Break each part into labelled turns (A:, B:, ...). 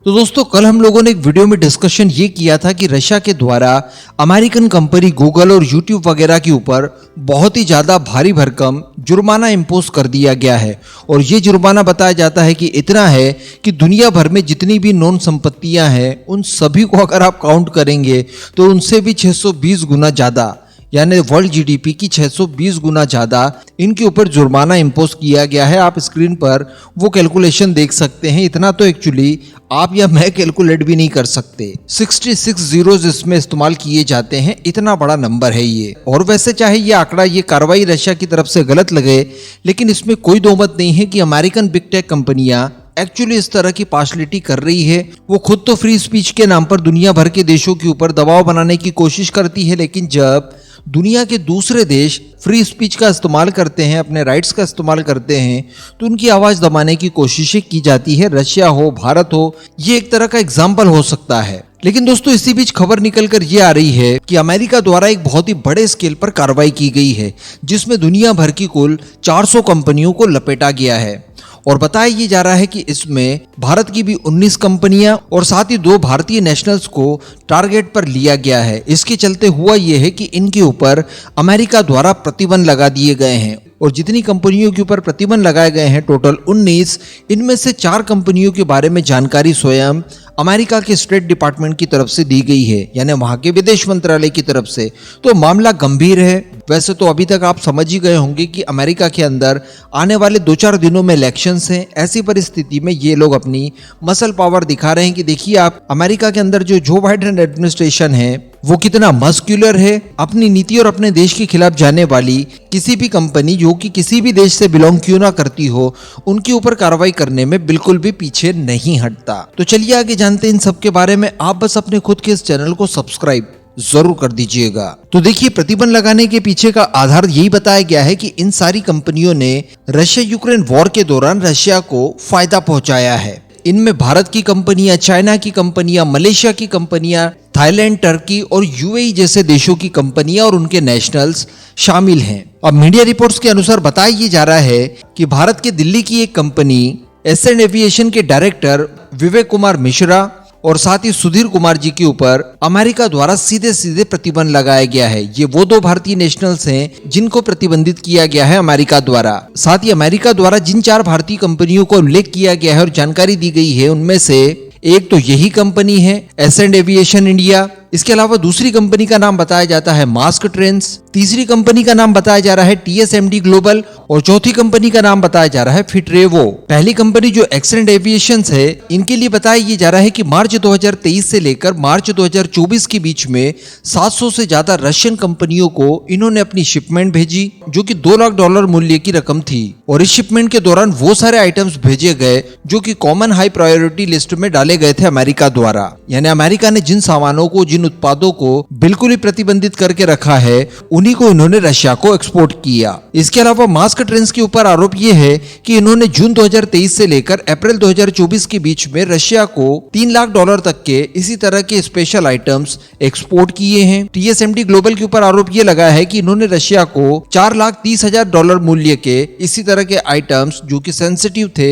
A: तो दोस्तों कल हम लोगों ने एक वीडियो में डिस्कशन ये किया था कि रशिया के द्वारा अमेरिकन कंपनी गूगल और यूट्यूब वगैरह के ऊपर बहुत ही ज़्यादा भारी भरकम जुर्माना इम्पोज कर दिया गया है। और ये जुर्माना बताया जाता है कि इतना है कि दुनिया भर में जितनी भी नॉन संपत्तियां हैं उन सभी को अगर आप काउंट करेंगे तो उनसे भी 620 गुना ज़्यादा, यानी वर्ल्ड जीडीपी की 620 गुना ज़्यादा इनके ऊपर जुर्माना इम्पोज किया गया है। आप स्क्रीन पर वो कैलकुलेशन देख सकते हैं। इतना तो एक्चुअली आप या मैं कैलकुलेट भी नहीं कर सकते। 66 जीरोज इसमें इस्तेमाल किए जाते हैं, इतना बड़ा नंबर है ये। और वैसे चाहे ये आंकड़ा, ये कार्रवाई रशिया की तरफ से गलत लगे, लेकिन इसमें कोई दो मत नहीं है कि अमेरिकन बिग टेक कंपनियां एक्चुअली इस तरह की पार्शलिटी कर रही है। वो खुद तो फ्री स्पीच के नाम पर दुनिया भर के देशों के ऊपर दबाव बनाने की कोशिश करती है, लेकिन जब दुनिया के दूसरे देश फ्री स्पीच का इस्तेमाल करते हैं, अपने राइट्स का इस्तेमाल करते हैं, तो उनकी आवाज दबाने की कोशिशें की जाती है। रशिया हो, भारत हो, ये एक तरह का एग्जाम्पल हो सकता है। लेकिन दोस्तों इसी बीच खबर निकलकर ये आ रही है कि अमेरिका द्वारा एक बहुत ही बड़े स्केल पर कार्रवाई की गई है, जिसमें दुनिया भर की कुल 400 कंपनियों को लपेटा गया है। और बताया ये जा रहा है कि इसमें भारत की भी 19 कंपनियां और साथ ही 2 भारतीय नेशनल्स को टारगेट पर लिया गया है। इसके चलते हुआ ये है कि इनके ऊपर अमेरिका द्वारा प्रतिबंध लगा दिए गए हैं। और जितनी कंपनियों के ऊपर प्रतिबंध लगाए गए हैं टोटल 19, इनमें से 4 कंपनियों के बारे में जानकारी स्वयं अमेरिका के स्टेट डिपार्टमेंट की तरफ से दी गई है, यानी वहां के विदेश मंत्रालय की तरफ से। तो मामला गंभीर है। वैसे तो अभी तक आप समझ ही गए होंगे कि अमेरिका के अंदर आने वाले 2-4 दिनों में इलेक्शंस हैं। ऐसी परिस्थिति में ये लोग अपनी मसल पावर दिखा रहे हैं कि देखिए आप, अमेरिका के अंदर जो जो बाइडेन एडमिनिस्ट्रेशन है वो कितना मस्क्यूलर है। अपनी नीति और अपने देश के खिलाफ जाने वाली किसी भी कंपनी जो कि किसी भी देश से बिलोंग क्यों ना करती हो, उनके ऊपर कार्रवाई करने में बिल्कुल भी पीछे नहीं हटता। तो चलिए आगे जानते हैं इन सब के बारे में। आप बस अपने खुद के इस चैनल को सब्सक्राइब जरूर कर दीजिएगा। तो देखिए, प्रतिबंध लगाने के पीछे का आधार यही बताया गया है कि इन सारी कंपनियों ने रशिया यूक्रेन वॉर के दौरान रशिया को फायदा पहुंचाया है। इनमें भारत की कंपनियां, चाइना की कंपनियां, मलेशिया की कंपनियां, थाईलैंड, टर्की और यूएई जैसे देशों की कंपनियां और उनके नेशनल्स शामिल हैं। अब मीडिया रिपोर्ट्स के अनुसार बताया ये जा रहा है कि भारत के दिल्ली की एक कंपनी एसएन एविएशन के डायरेक्टर विवेक कुमार मिश्रा और साथ ही सुधीर कुमार जी के ऊपर अमेरिका द्वारा सीधे सीधे प्रतिबंध लगाया गया है। ये वो 2 भारतीय नेशनल्स हैं जिनको प्रतिबंधित किया गया है अमेरिका द्वारा। साथ ही अमेरिका द्वारा जिन 4 भारतीय कंपनियों को उल्लेख किया गया है और जानकारी दी गई है, उनमें से एक तो यही कंपनी है एसेंड एविएशन इंडिया। इसके अलावा दूसरी कंपनी का नाम बताया जाता है मास्क ट्रेंड्स, तीसरी कंपनी का नाम बताया जा रहा है टीएसएमडी ग्लोबल और चौथी कंपनी का नाम बताया जा रहा है फिटरेवो। पहली कंपनी जो एक्सेंड एविएशन है, इनके लिए बताया ये जा रहा है कि मार्च 2023 से लेकर मार्च 2024 के बीच में 700 से ज्यादा रशियन कंपनियों को इन्होंने अपनी शिपमेंट भेजी, जो कि $2 लाख मूल्य की रकम थी। और इस शिपमेंट के दौरान वो सारे आइटम्स भेजे गए जो कि कॉमन हाई प्रायोरिटी लिस्ट में डाले गए थे अमेरिका द्वारा। यानी अमेरिका ने जिन सामानों को, जिन उत्पादों को बिल्कुल ही प्रतिबंधित करके रखा है, उन्हीं को इन्होंने रशिया को एक्सपोर्ट किया। इसके अलावा मास्क ट्रेंड्स के ऊपर आरोप ये है कि इन्होंने जून 2023 से लेकर अप्रैल 2024 के बीच में रशिया को $3 लाख तक के इसी तरह के स्पेशल आइटम्स एक्सपोर्ट किए हैं। टीएसएमडी ग्लोबल के ऊपर आरोप ये लगाया है कि इन्होंने रशिया को $4,30,000 मूल्य के इसी तरह के आइटम्स जो कि सेंसिटिव थे,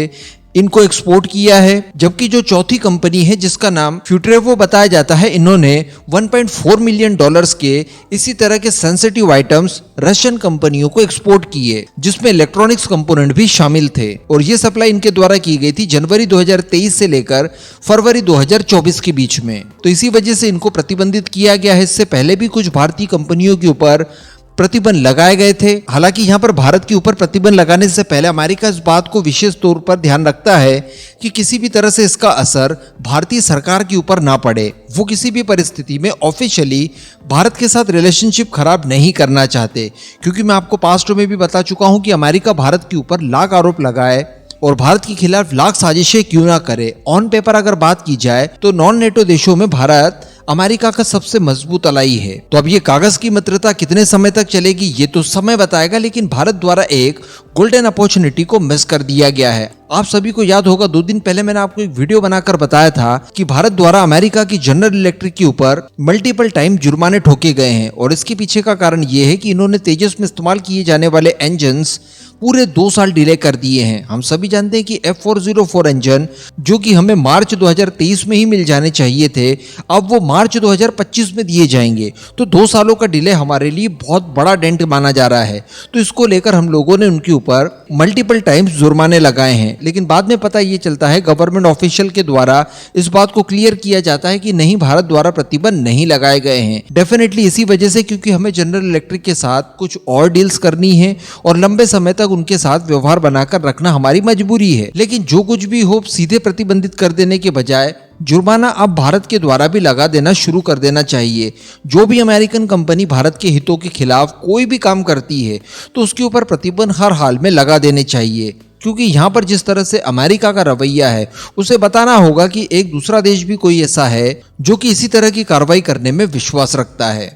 A: इनको एक्सपोर्ट किया है। जबकि जो चौथी कंपनी है जिसका नाम फ्यूटरेवो बताया जाता है, इन्होंने $1.4 मिलियन के इसी तरह के सेंसिटिव आइटम्स रशियन कंपनियों को एक्सपोर्ट किए, जिसमें इलेक्ट्रॉनिक्स कंपोनेंट भी शामिल थे। और ये सप्लाई इनके द्वारा की गई थी जनवरी 2023 से लेकर फरवरी 2024 के बीच में। तो इसी वजह से इनको प्रतिबंधित किया गया है। इससे पहले भी कुछ भारतीय कंपनियों के ऊपर प्रतिबंध लगाए गए थे। हालांकि यहाँ पर भारत के ऊपर प्रतिबंध लगाने से पहले अमेरिका इस बात को विशेष तौर पर ध्यान रखता है कि किसी भी तरह से इसका असर भारतीय सरकार के ऊपर ना पड़े। वो किसी भी परिस्थिति में ऑफिशियली भारत के साथ रिलेशनशिप खराब नहीं करना चाहते, क्योंकि मैं आपको पास्ट में भी बता चुका हूँ कि अमेरिका भारत के ऊपर लाख आरोप लगाए और भारत के खिलाफ लाख साजिशें क्यों ना करे। ऑन पेपर अगर बात की जाए तो नॉन नेटो देशों में भारत अमेरिका का सबसे मजबूत अलाई है। तो अब ये कागज की मित्रता कितने समय तक चलेगी ये तो समय बताएगा, लेकिन भारत द्वारा एक गोल्डन अपॉर्चुनिटी को मिस कर दिया गया है। आप सभी को याद होगा 2 दिन पहले मैंने आपको एक वीडियो बनाकर बताया था कि भारत द्वारा अमेरिका की जनरल इलेक्ट्रिक के ऊपर मल्टीपल टाइम जुर्माने ठोके गए हैं। और इसके पीछे का कारण ये है कि इन्होंने तेजस में इस्तेमाल किए जाने वाले इंजन्स पूरे 2 साल डिले कर दिए हैं। हम सभी जानते हैं कि F404 इंजन जो कि हमें मार्च 2023 में ही मिल जाने चाहिए थे, अब वो मार्च 2025 में दिए जाएंगे। तो 2 सालों का डिले हमारे लिए बहुत बड़ा डेंट माना जा रहा है। तो इसको लेकर हम लोगों ने उनके ऊपर मल्टीपल टाइम्स जुर्माने लगाए हैं, लेकिन बाद में पता ये चलता है गवर्नमेंट ऑफिशियल के द्वारा इस बात को क्लियर किया जाता है कि नहीं, भारत द्वारा प्रतिबंध नहीं लगाए गए हैं। डेफिनेटली इसी वजह से, क्योंकि हमें जनरल इलेक्ट्रिक के साथ कुछ और डील्स करनी है और लंबे समय तक उनके साथ व्यवहार बनाकर रखना हमारी मजबूरी है। लेकिन जो कुछ भी हो, सीधे प्रतिबंधित कर देने के बजाय जुर्माना अब भारत के द्वारा भी लगा देना शुरू कर देना चाहिए। जो भी अमेरिकन कंपनी भारत के हितों के खिलाफ कोई भी काम करती है तो उसके ऊपर प्रतिबंध हर हाल में लगा देने चाहिए, क्योंकि यहाँ पर जिस तरह से अमेरिका का रवैया है उसे बताना होगा कि एक दूसरा देश भी कोई ऐसा है जो कि इसी तरह की कार्रवाई करने में विश्वास रखता है।